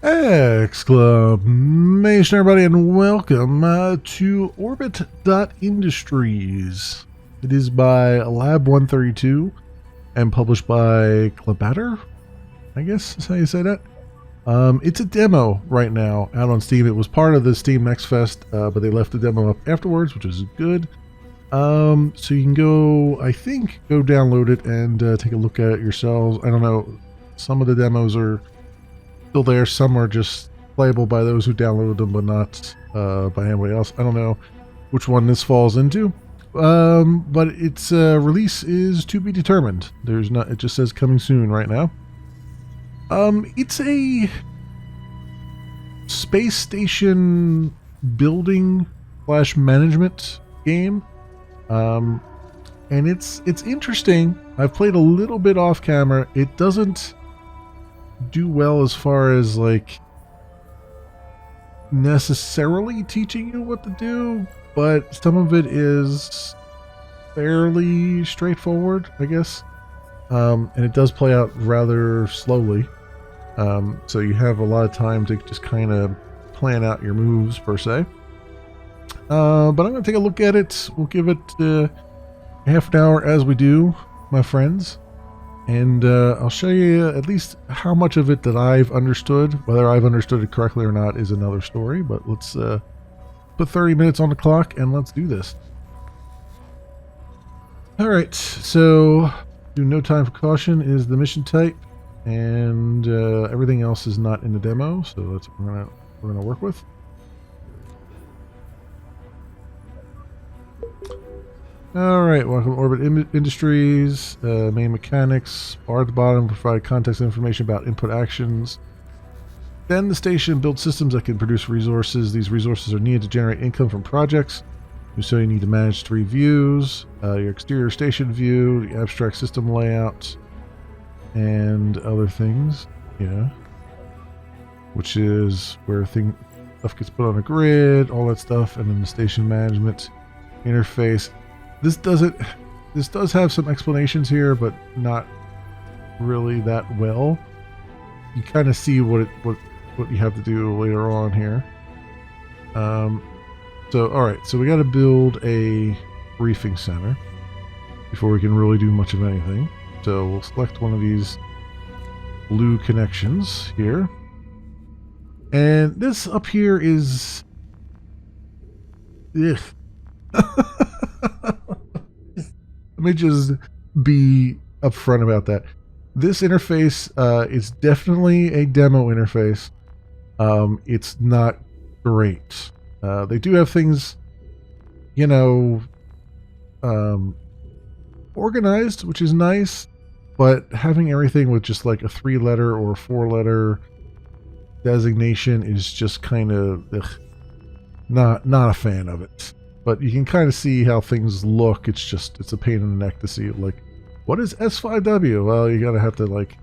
Exclamation, everybody, and welcome to orbit.industries. It is by Lab 132 and published by Clabatter, I guess is how you say that. It's a demo right now out on Steam. It was part of the Steam Next Fest, but they left the demo up afterwards, which is good. So you can go, I think, go download it and take a look at it yourselves. I don't know, some of the demos are still there. Some are just playable by those who downloaded them, but not by anybody else. I don't know which one this falls into. But its release is to be determined. There's not. It just says coming soon right now. It's a space station building / management game. And it's interesting. I've played a little bit off camera. It doesn't do well as far as like necessarily teaching you what to do, but some of it is fairly straightforward, I guess. And it does play out rather slowly, so you have a lot of time to just kind of plan out your moves per se. But I'm going to take a look at it. We'll give it half an hour as we do, my friends. And I'll show you at least how much of it that I've understood. Whether I've understood it correctly or not is another story. But let's put 30 minutes on the clock and let's do this. Alright, so do no time for caution is the mission type. And everything else is not in the demo. So that's what we're gonna work with. Alright, welcome to Orbit Industries. Main mechanics, bar at the bottom, provide context information about input actions. Then the station builds systems that can produce resources. These resources are needed to generate income from projects. So you need to manage 3 views, your exterior station view, the abstract system layout, and other things. Yeah. Which is where stuff gets put on a grid, all that stuff, and then the station management interface. This does have some explanations here, but not really that well. You kind of see what you have to do later on here. So all right, so we got to build a briefing center before we can really do much of anything. So we'll select one of these blue connections here, and this up here is. Ugh. Let me just be upfront about that. This interface is definitely a demo interface. It's not great. They do have things, you know, organized, which is nice, but having everything with just like a 3-letter or a 4-letter designation is just kind of not a fan of it. But you can kind of see how things look. It's a pain in the neck to see, like, what is S5W? Well, you gotta have to like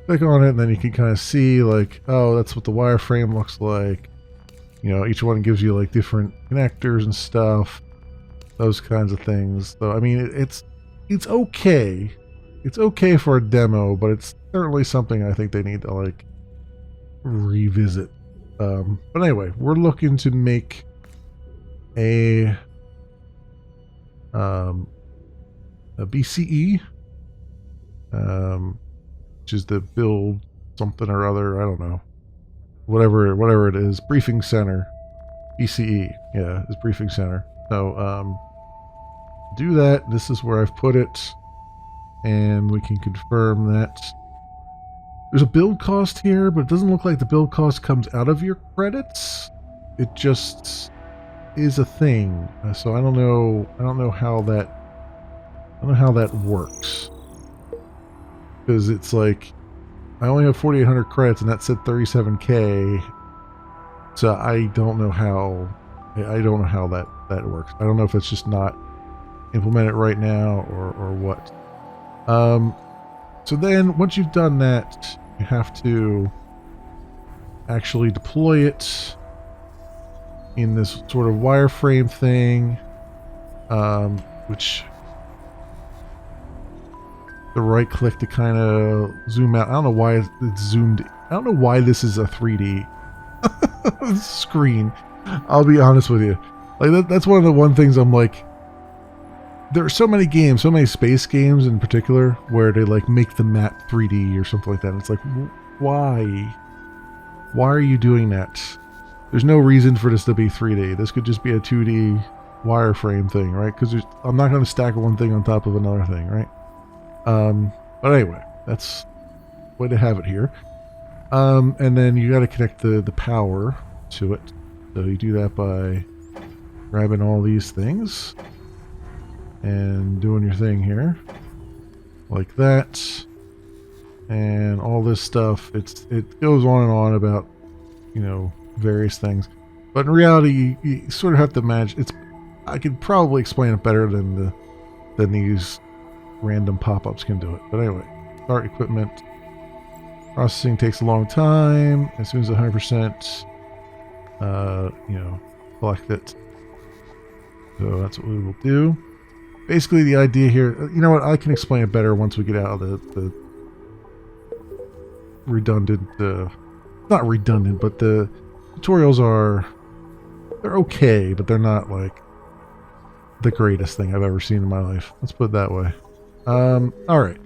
click on it, and then you can kind of see like, oh, that's what the wireframe looks like. You know, each one gives you like different connectors and stuff, those kinds of things. So I mean, it's okay. It's okay for a demo, but it's certainly something I think they need to like revisit. But anyway, we're looking to make a BCE, which is the build something or other. I don't know, whatever it is. Briefing center, BCE. Yeah, it's briefing center. So do that. This is where I've put it, and we can confirm that there's a build cost here, but it doesn't look like the build cost comes out of your credits. It just is a thing. So I don't know how that works, because it's like I only have 4,800 credits and that said 37k, so I don't know how that works. I don't know if it's just not implemented right now or what. So then once you've done that, you have to actually deploy it in this sort of wireframe thing, which the right click to kind of zoom out. I don't know why it's zoomed I don't know why this is a 3D screen. I'll be honest with you. Like that's one of the one things I'm like, there are so many games, so many space games in particular, where they like make the map 3D or something like that. And it's like, why? Why are you doing that? There's no reason for this to be 3D. This could just be a 2D wireframe thing, right? Because I'm not going to stack one thing on top of another thing, right? But anyway, that's the way to have it here. And then you got to connect the power to it. So you do that by grabbing all these things and doing your thing here, like that, and all this stuff. It goes on and on about, you know, various things, but in reality, you sort of have to imagine. I could probably explain it better than these random pop-ups can do it. But anyway, start equipment. Processing takes a long time. As soon as 100%, you know, collect it. So that's what we will do. Basically, the idea here, you know what, I can explain it better once we get out of the redundant, not redundant, but the tutorials they're okay, but they're not like the greatest thing I've ever seen in my life. Let's put it that way. Alright.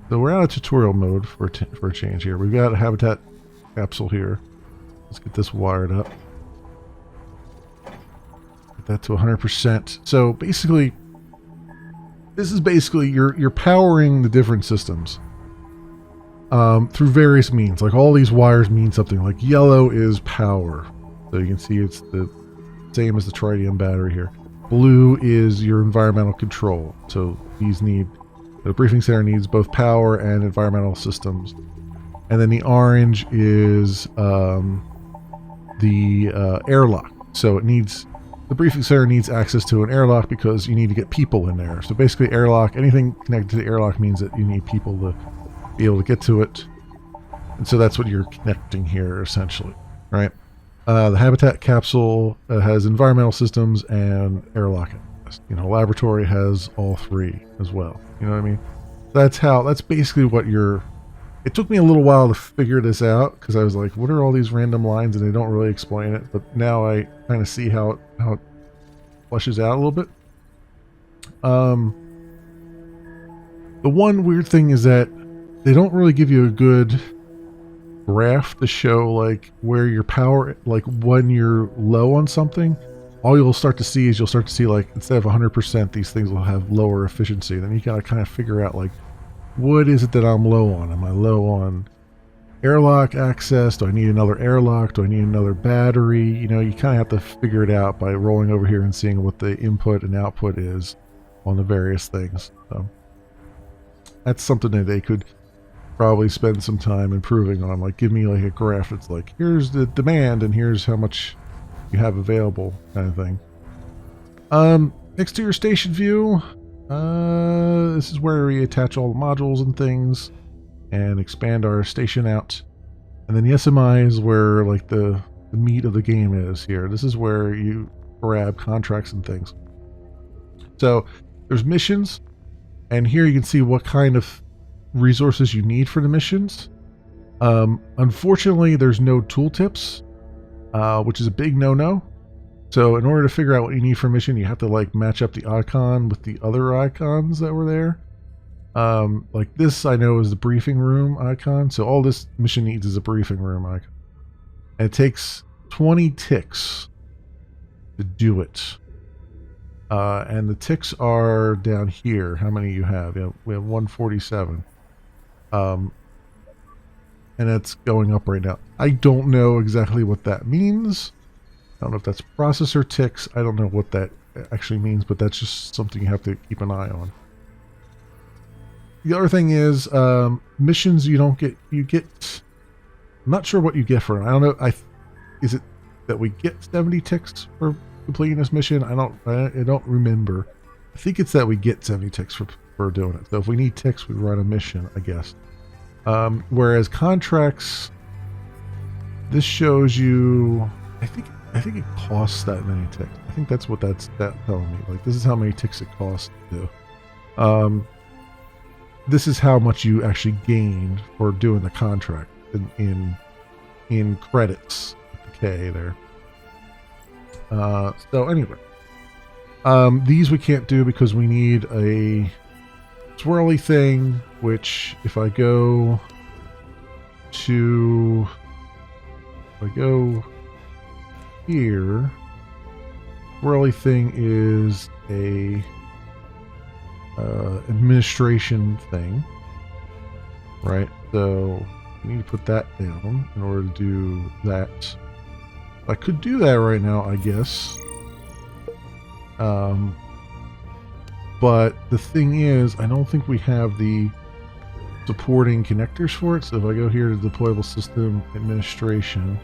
So we're out of tutorial mode for a change here. We've got a habitat capsule here. Let's get this wired up. Get that to 100%. So basically, this is basically you're powering the different systems through various means. Like all these wires mean something. Like yellow is power, so you can see it's the same as the tritium battery here. Blue is your environmental control. So the briefing center needs both power and environmental systems. And then the orange is the airlock. So the briefing center needs access to an airlock because you need to get people in there. So basically airlock, anything connected to the airlock means that you need people to be able to get to it. And so that's what you're connecting here essentially, right? The habitat capsule has environmental systems and airlock. You know, laboratory has all three as well. You know what I mean? That's basically what it took me a little while to figure this out because I was like, what are all these random lines? And they don't really explain it. But now I kind of see how it fleshes out a little bit. The one weird thing is that they don't really give you a good graph to show like where your power, like when you're low on something. All you'll start to see like instead of 100%, these things will have lower efficiency. Then you gotta kind of figure out like, what is it that I'm low on? Am I low on airlock access? Do I need another airlock? Do I need another battery? You know, you kind of have to figure it out by rolling over here and seeing what the input and output is on the various things. So that's something that they could probably spend some time improving on. Like give me like a graph that's like, here's the demand and here's how much you have available, kind of thing. Exterior station view. This is where we attach all the modules and things and expand our station out. And then the SMI is where like the meat of the game is here. This is where you grab contracts and things. So there's missions, and here you can see what kind of resources you need for the missions. Unfortunately, there's no tooltips, which is a big no-no. So in order to figure out what you need for a mission, you have to like match up the icon with the other icons that were there. Like this I know is the briefing room icon. So all this mission needs is a briefing room icon. And it takes 20 ticks to do it. And the ticks are down here. How many you have? Yeah, we have 147. And it's going up right now. I don't know exactly what that means. I don't know if that's processor ticks. I don't know what that actually means, but that's just something you have to keep an eye on. The other thing is missions you don't get. You get. I'm not sure what you get for it. I don't know. Is it that we get 70 ticks for completing this mission? I don't remember. I think it's that we get 70 ticks for doing it. So if we need ticks, we run a mission, I guess. Whereas contracts, this shows you. I think it costs that many ticks. I think that's what that's telling me. Like this is how many ticks it costs to do. This is how much you actually gained for doing the contract. in credits with the K there. So anyway, these we can't do because we need a swirly thing, which if I go here, swirly thing is a administration thing, right? So we need to put that down in order to do that. I could do that right now, I guess. But the thing is, I don't think we have the supporting connectors for it. So if I go here to deployable system administration,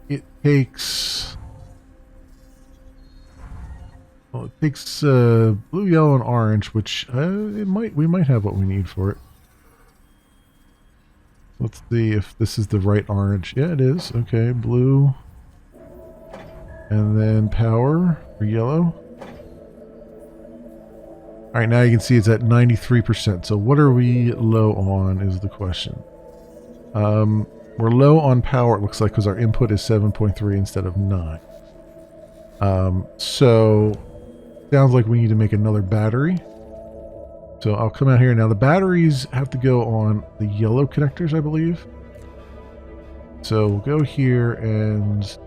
it takes blue, yellow, and orange, which we might have what we need for it. Let's see if this is the right orange. Yeah, it is. Okay, blue, and then power for yellow. All right, now you can see it's at 93%. So what are we low on is the question. We're low on power, it looks like, because our input is 7.3 instead of 9. So sounds like we need to make another battery. So I'll come out here. Now the batteries have to go on the yellow connectors, I believe. So we'll go here and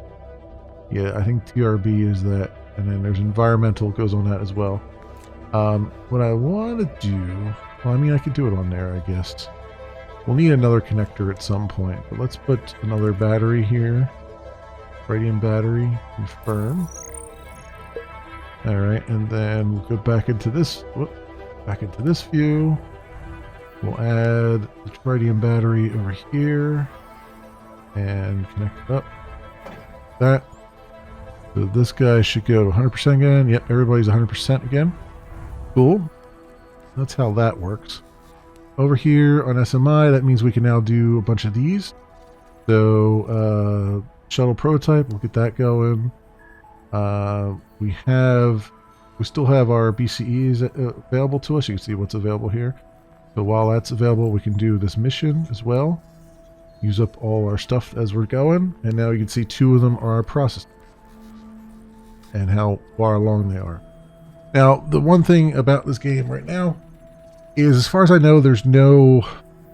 yeah, I think TRB is that. And then there's environmental goes on that as well. What I want to do, well, I mean, I could do it on there, I guess. We'll need another connector at some point, but let's put another battery here. Radium battery, confirm. All right, and then we'll go back into this, view. We'll add the tritium battery over here and connect it up. That. So this guy should go to 100% again. Yep, everybody's 100% again. Cool. That's how that works. Over here on SMI, that means we can now do a bunch of these. So shuttle prototype, we'll get that going. We still have our BCEs available to us. You can see what's available here. So while that's available, we can do this mission as well. Use up all our stuff as we're going. And now you can see 2 of them are processed and how far along they are. Now, the one thing about this game right now is, as far as I know, there's no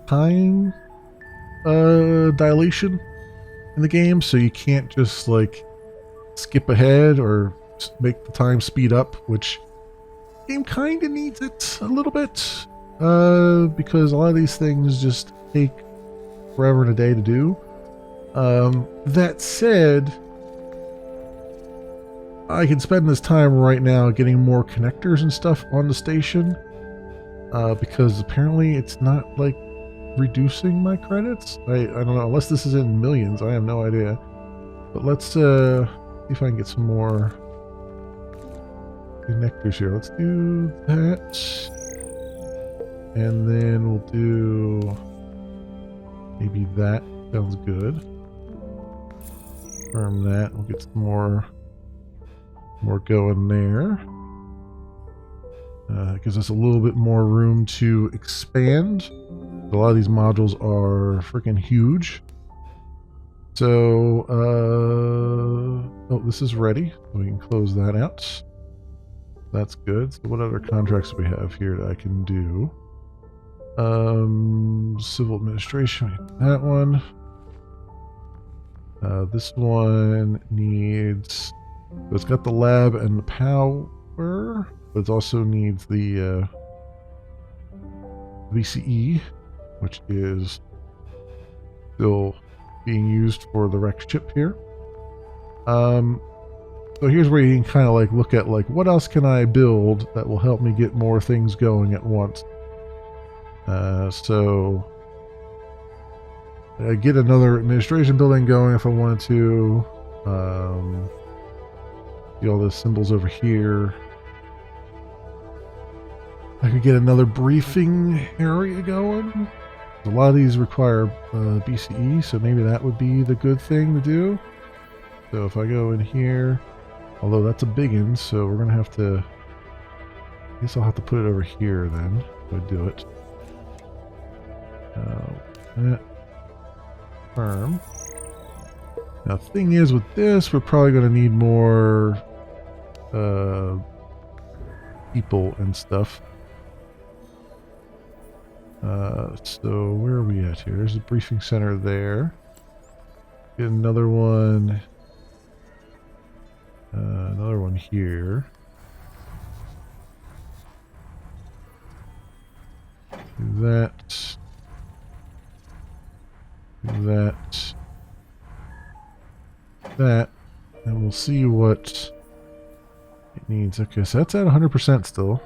time dilation in the game, so you can't just like skip ahead or make the time speed up, which the game kind of needs it a little bit, because a lot of these things just take forever and a day to do. That said, I can spend this time right now getting more connectors and stuff on the station, because apparently it's not like reducing my credits. I don't know, unless this is in millions, I have no idea. But let's see if I can get some more connectors here. Let's do that, and then we'll do maybe that. Sounds good. Confirm that. We'll get some more going there. Gives us a little bit more room to expand. A lot of these modules are freaking huge. So, oh, this is ready. We can close that out. That's good. So what other contracts do we have here that I can do? Civil administration, that one. This one needs, so it's got the lab and the power, but it also needs the VCE, which is still being used for the wrecked ship here. So here's where you can kind of like look at like, what else can I build that will help me get more things going at once. So I get another administration building going if I wanted to. See all the symbols over here. I could get another briefing area going. A lot of these require BCE, so maybe that would be the good thing to do. So if I go in here, although that's a big one, so we're gonna have to, I guess I'll have to put it over here then if I do it. That firm. Now, the thing is, with this, we're probably going to need more people and stuff. So where are we at here? There's a briefing center there. Get another one. Another one here. Do that. Do that. That. And we'll see what it needs. Okay, so that's at 100% still.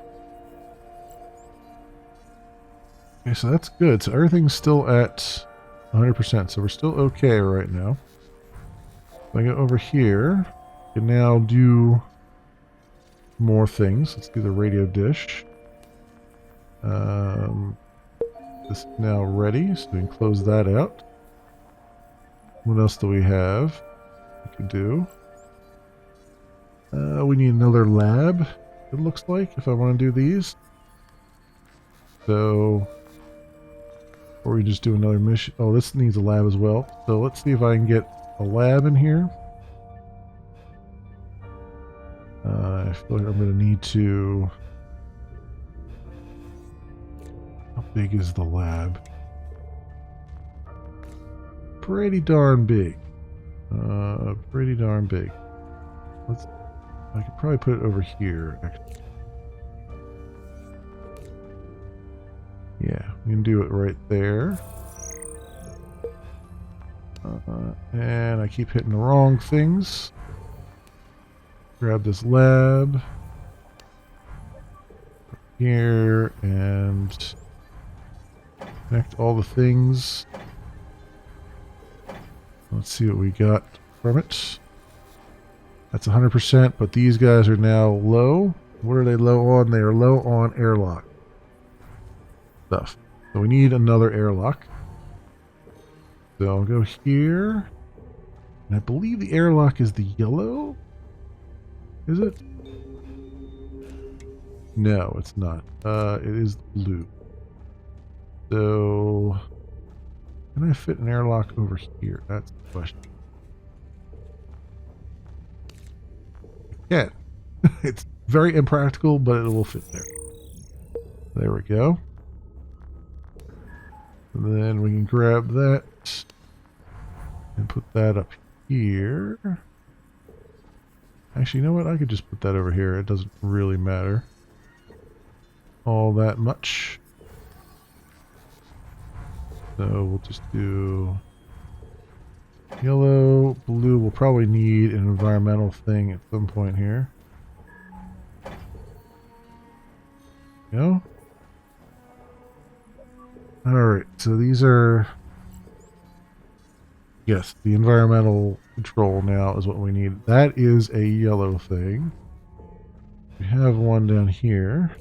Okay, so that's good. So everything's still at 100%. So we're still okay right now. If I go over here, I can now do more things. Let's do the radio dish. This is now ready, so we can close that out. What else do we have we can do? We need another lab, it looks like, if I want to do these. So, or we just do another mission. Oh, this needs a lab as well. So let's see if I can get a lab in here. I feel like I'm going to need to... How big is the lab? Pretty darn big. Pretty darn big. I could probably put it over here, actually. Yeah, we can do it right there. And I keep hitting the wrong things. Grab this lab here and connect all the things. Let's see what we got from it. That's 100%, but these guys are now low. What are they low on? They are low on airlock stuff. So we need another airlock. So I'll go here. And I believe the airlock is the yellow. Is it? No, it's not. It is blue. So can I fit an airlock over here? That's the question. Yeah. It's very impractical, but it will fit there. There we go. And then we can grab that and put that up here. Actually, you know what? I could just put that over here. It doesn't really matter all that much. So we'll just do yellow, blue. We'll probably need an environmental thing at some point here. Go. Alright, so these are... Yes, the environmental control now is what we need. That is a yellow thing. We have one down here.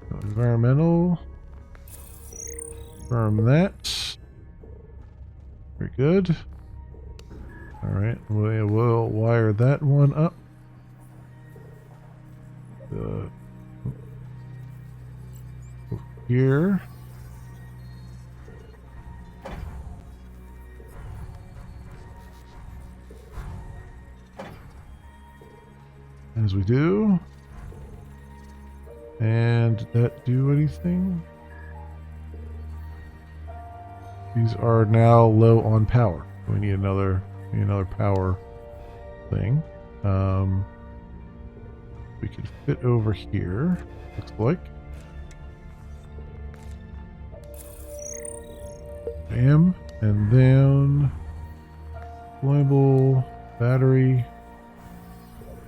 So environmental. Confirm that. Very good. Alright, we will wire that one up. Here. As we do. And did that do anything? These are now low on power. We need another power thing. We can fit over here, looks like. Bam. And then reliable battery.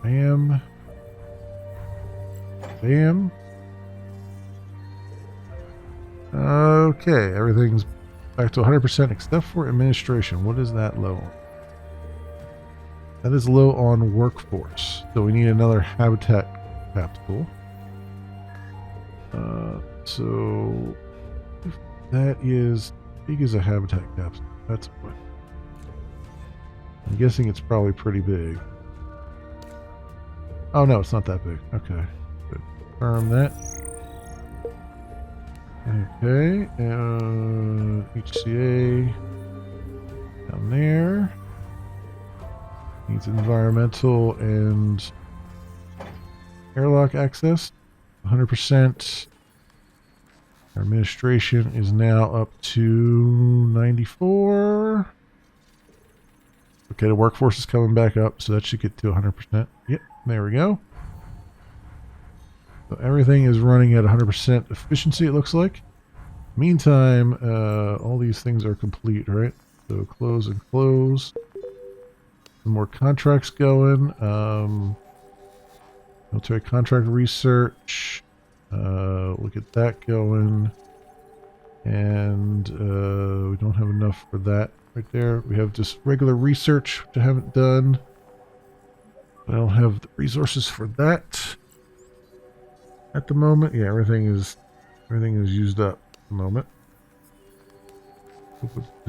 Bam. Bam. Okay, everything's back to 100% except for administration. What is that low on? That is low on workforce. So we need another habitat capsule. So if that is big as a habitat capsule, that's what. I'm guessing it's probably pretty big. Oh no, it's not that big. Okay. Good. Confirm that. Okay, HCA down there. Needs environmental and airlock access. 100%. Our administration is now up to 94. Okay, the workforce is coming back up, so that should get to 100%. Yep, there we go. So everything is running at 100% efficiency, it looks like. Meantime, all these things are complete, right? So close and close. Some more contracts going. Military contract research. Look at that going. And we don't have enough for that right there. We have just regular research, which I haven't done. I don't have the resources for that at the moment. Yeah, everything is used up at the moment.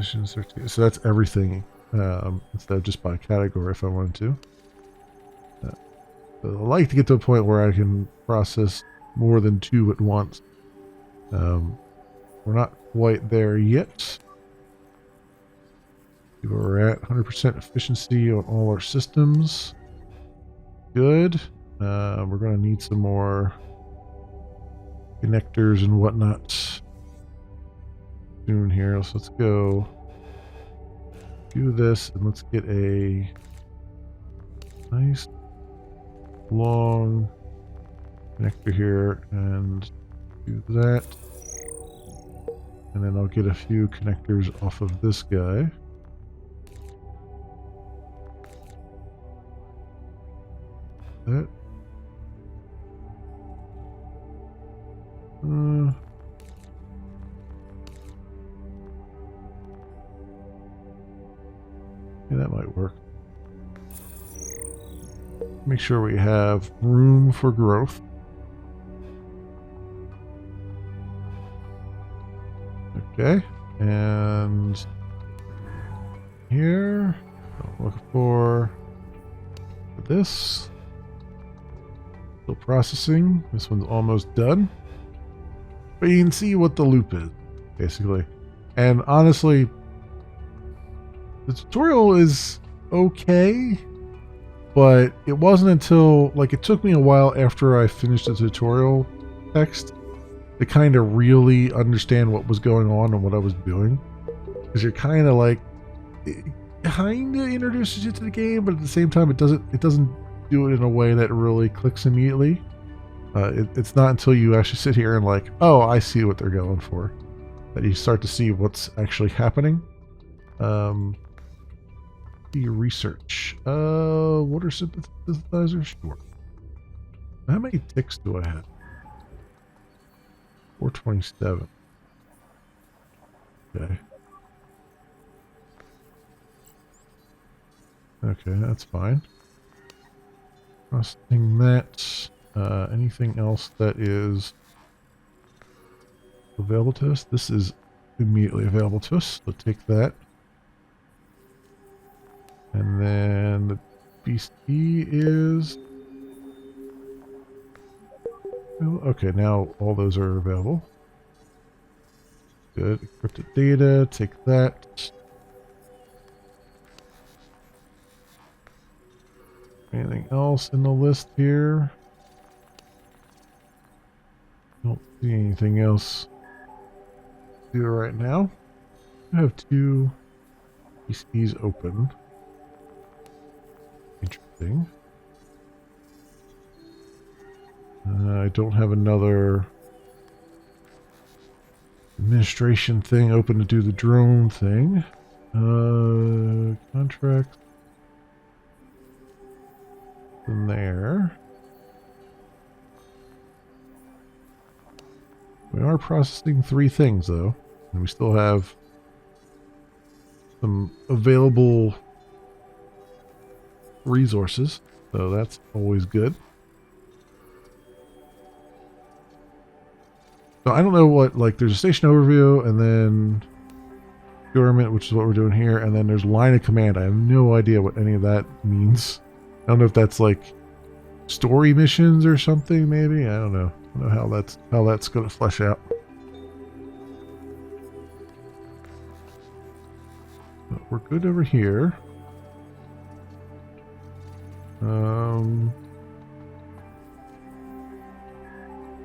So that's everything, instead of just by category if I wanted to. I'd like to get to a point where I can process more than 2 at once. We're not quite there yet. See where we're at. 100% efficiency on all our systems. Good. We're going to need some more connectors and whatnot soon here. So let's go do this and let's get a nice long connector here and do that. And then I'll get a few connectors off of this guy. That. Yeah, that might work. Make sure we have room for growth. Okay, and here, I'll look for this. Still processing. This one's almost done. But you can see what the loop is, basically. And honestly, the tutorial is okay, but it wasn't until, like, it took me a while after I finished the tutorial text to kind of really understand what was going on and what I was doing. Because you're kind of like, it kind of introduces you to the game, but at the same time, it doesn't do it in a way that really clicks immediately. It's not until you actually sit here and like, oh, I see what they're going for, that you start to see what's actually happening. Your research. Water synthesizer? Sure. How many ticks do I have? 427. Okay. Okay, that's fine. Processing that. Anything else that is available to us? This is immediately available to us, so take that. And then the BC is... Okay, now all those are available. Good. Encrypted data, take that. Anything else in the list here? Don't see anything else to do right now. I have 2 PCs open. Interesting. I don't have another administration thing open to do the drone thing. Contract. In there. We are processing 3 things though, and we still have some available resources, so that's always good. So I don't know what, like, there's a station overview and then procurement, which is what we're doing here, and then there's line of command. I have no idea what any of that means. I don't know if that's like story missions or something, maybe. I don't know. I don't know how that's going to flesh out. we're good over here.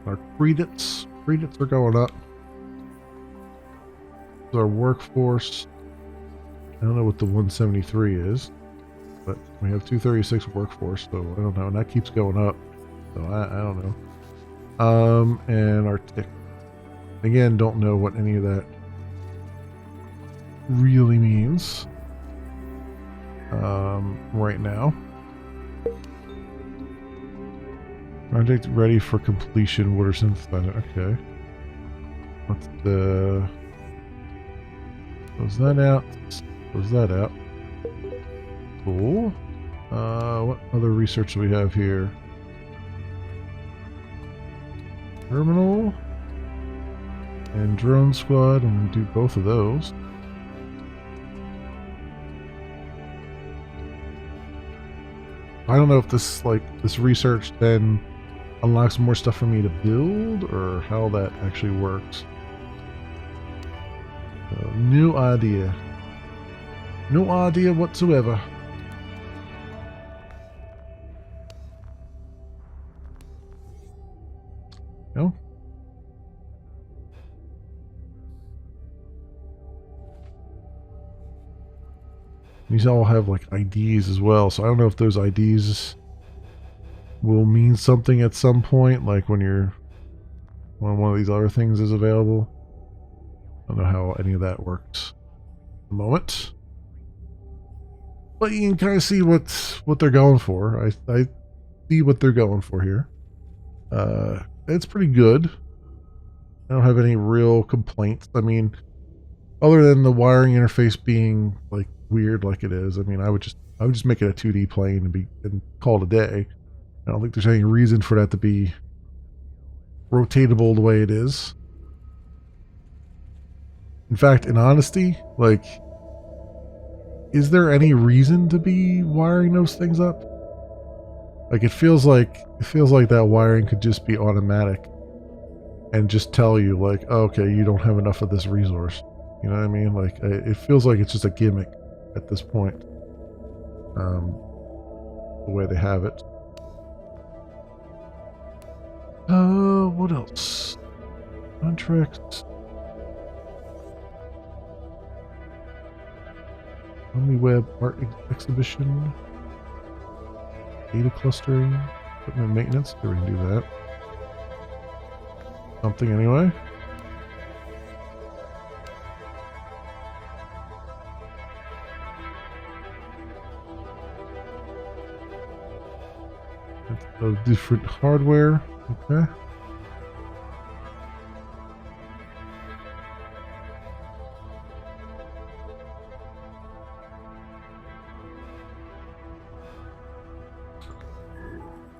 Our credits are going up. Our workforce, I don't know what the 173 is, but we have 236 workforce, so I don't know, and that keeps going up, so I don't know. And our tick, again, don't know what any of that really means right now. Project ready for completion, water synthesizer. Okay, let's close that out. Close that out. Cool. What other research do we have here? Terminal and drone squad. I'm gonna do both of those. I don't know if this research then unlocks more stuff for me to build or how that actually works. No idea. No idea whatsoever. No? These all have like IDs as well, so I don't know if those IDs will mean something at some point, like when one of these other things is available. I don't know how any of that works at the moment. But you can kind of see what they're going for. I see what they're going for here. It's pretty good. I don't have any real complaints. I mean, other than the wiring interface being like weird like it is, I mean, I would just make it a 2D plane and call it a day. I don't think there's any reason for that to be rotatable the way it is. In fact, in honesty, like, is there any reason to be wiring those things up? Like, it feels like that wiring could just be automatic and just tell you, like, oh, okay, you don't have enough of this resource. You know what I mean? Like, it feels like it's just a gimmick at this point. The way they have it. What else? Contracts. OmniWeb art exhibition. Data clustering. Equipment maintenance. Sure, we can do that. Something anyway. Of different hardware. Okay.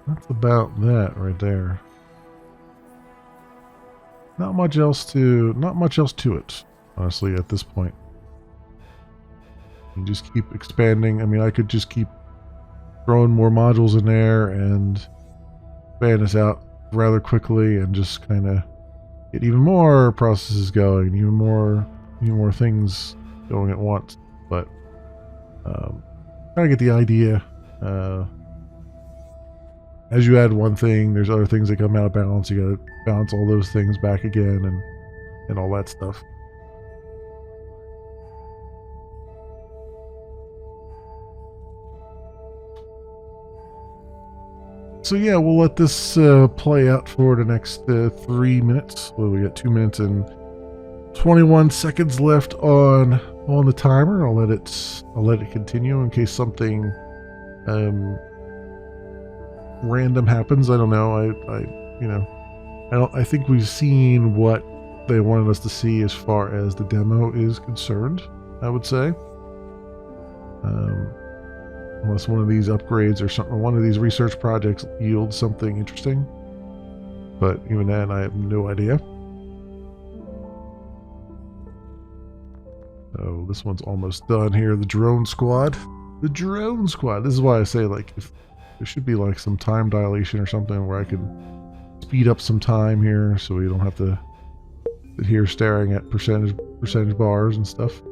That's about that right there. Not much else to it, honestly, at this point. You just keep expanding. I mean, I could just keep throwing more modules in there and expand this out rather quickly and just kind of get even more processes going, even more things going at once. But kind of get the idea. As you add one thing, there's other things that come out of balance. You gotta balance all those things back again and all that stuff. So yeah, we'll let this play out for the next 3 minutes. Well, we got 2 minutes and 21 seconds left on the timer. I'll let it continue in case something random happens. I don't know. I think we've seen what they wanted us to see as far as the demo is concerned, I would say. Unless one of these upgrades or something, one of these research projects yields something interesting. But even then, I have no idea. So this one's almost done here. The drone squad. The drone squad. This is why I say, like, if there should be like some time dilation or something where I could speed up some time here so we don't have to sit here staring at percentage bars and stuff.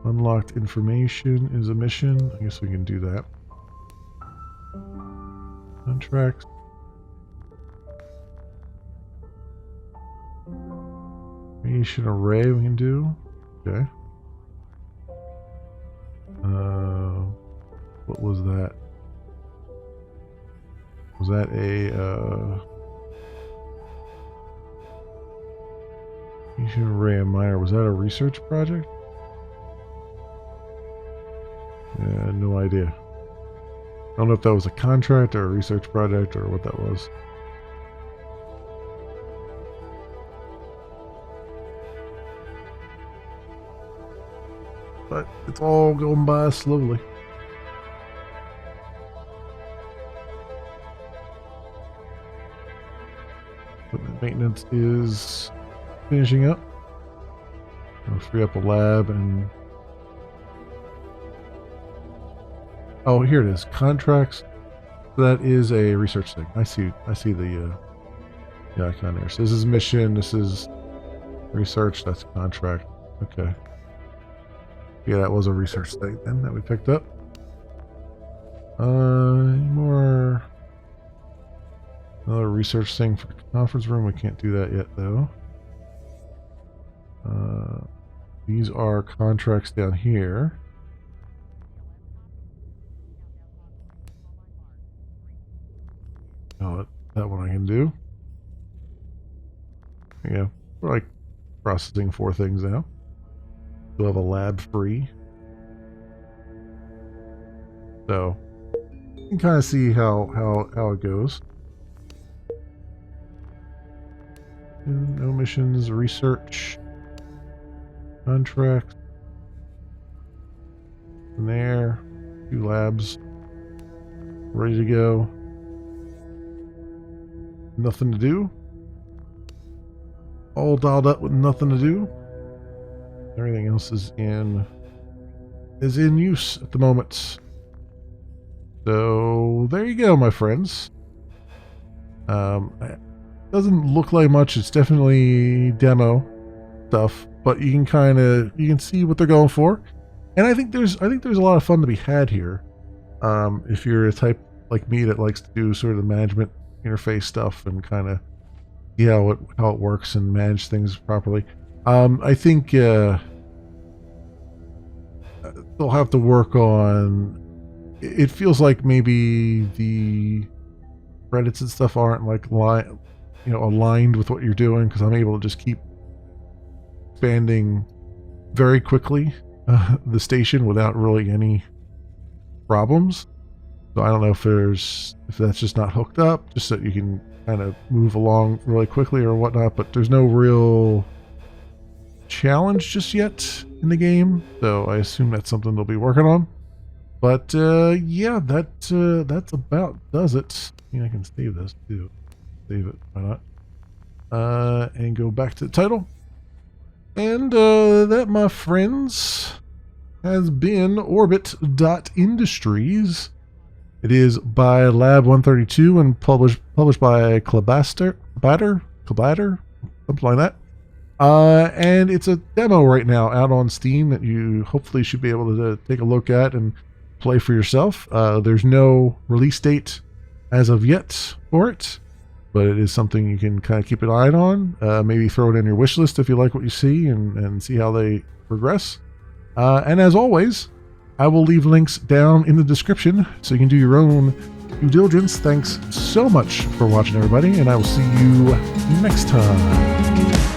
Unlocked information is a mission. I guess we can do that. Contracts. Radiation array we can do. Okay. What was that? Was that a radiation array and miner? Was that a research project? Yeah, no idea. I don't know if that was a contract or a research project or what that was. But it's all going by slowly. Equipment maintenance is finishing up. I'll free up a lab and... Oh, here it is. Contracts. That is a research thing. I see the icon there. So this is mission. This is research. That's contract. Okay. Yeah, that was a research thing then that we picked up. Any more? Another research thing for the conference room. We can't do that yet though. These are contracts down here. Oh, that one I can do. There you go. We're like processing 4 things now. We'll have a lab free. So you can kind of see how it goes. No missions, research, contract. And there, 2 labs ready to go. Nothing to do. All dialed up with nothing to do. Everything else is in use at the moment. So there you go, my friends. It doesn't look like much. It's definitely demo stuff, but you can see what they're going for. And I think there's a lot of fun to be had here. If you're a type like me that likes to do sort of the management interface stuff and kind of see how it works and manage things properly. I think they'll have to work on. It feels like maybe the credits and stuff aren't like aligned with what you're doing, because I'm able to just keep expanding very quickly the station without really any problems. So I don't know if that's just not hooked up, just so you can kind of move along really quickly or whatnot, but there's no real challenge just yet in the game, so I assume that's something they'll be working on. But yeah, that's about does it. I mean, I can save this too. Save it, why not? And go back to the title. And that, my friends, has been orbit.industries. It is by Lab 132 and published by Clabaster, something like that. And it's a demo right now out on Steam that you hopefully should be able to take a look at and play for yourself. There's no release date as of yet for it, but it is something you can kind of keep an eye on. Maybe throw it in your wish list if you like what you see and see how they progress. And as always, I will leave links down in the description so you can do your own due diligence. Thanks so much for watching, everybody, and I will see you next time.